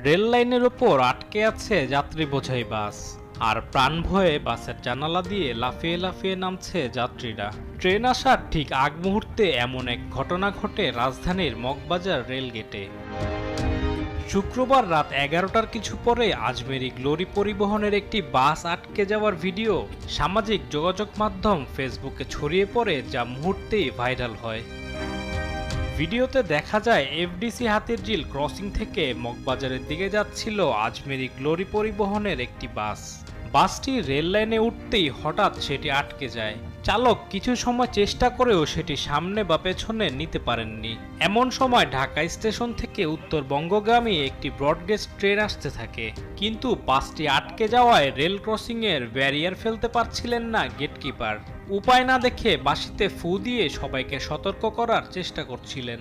Rail লাইনের ওপর আটকে আছে যাত্রী বোঝাই বাস, আর প্রাণ ভয়ে বাসের জানালা দিয়ে লাফিয়ে লাফিয়ে নামছে যাত্রীরা। ট্রেন আসার ঠিক আগ মুহূর্তে এমন এক ঘটনা ঘটে রাজধানীর মগবাজার রেলগেটে। শুক্রবার রাত 11টার কিছু পরে আজমেরি গ্লোরি পরিবহনের একটি বাস আটকে যাওয়ার ভিডিও সামাজিক যোগাযোগ মাধ্যম ফেসবুকে ছড়িয়ে পড়ে, যা মুহূর্তেই ভাইরাল হয়। ভিডিওতে দেখা যায় এফডিসি হাতিরঝিল ক্রসিং থেকে মগবাজারের দিকে যাচ্ছিল আজমেরি গ্লোরি পরিবহনের একটি বাস। বাসটি রেল লাইনে উঠতেই হঠাৎ সেটি আটকে যায়। চালক কিছু সময় চেষ্টা করেও সেটি সামনে বা পেছনে নিতে পারেননি। এমন সময় ঢাকা স্টেশন থেকে উত্তরবঙ্গগামী একটি ব্রডগেজ ট্রেন আসতে থাকে, কিন্তু বাসটি আটকে যাওয়ায় রেল ক্রসিংয়ের ব্যারিয়ার ফেলতে পারছিলেন না গেটকিপার। উপায় না দেখে বাঁশিতে ফু দিয়ে সবাইকে সতর্ক করার চেষ্টা করছিলেন।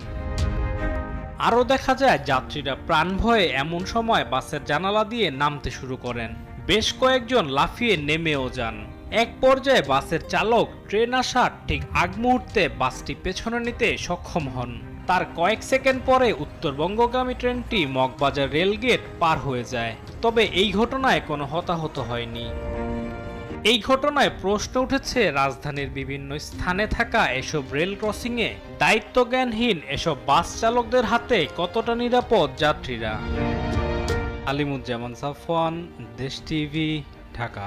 আরও দেখা যায় যাত্রীরা প্রাণ ভয়ে এমন সময় বাসের জানালা দিয়ে নামতে শুরু করেন। বেশ কয়েকজন লাফিয়ে নেমেও যান। এক পর্যায়ে বাসের চালক ট্রেন আসার ঠিক আগ মুহূর্তে বাসটি পেছনে নিতে সক্ষম হন। তার কয়েক সেকেন্ড পরে উত্তরবঙ্গগামী ট্রেনটি মগবাজার রেলগেট পার হয়ে যায়। তবে এই ঘটনায় কোনো হতাহত হয়নি। এই ঘটনায় প্রশ্ন উঠেছে রাজধানীর বিভিন্ন স্থানে থাকা এসব রেল ক্রসিংয়ে দায়িত্বজ্ঞানহীন এসব বাস চালকদের হাতে কতটা নিরাপদ যাত্রীরা। আলিমুজ্জামান সাফওয়ান, দেশ টিভি, ঢাকা।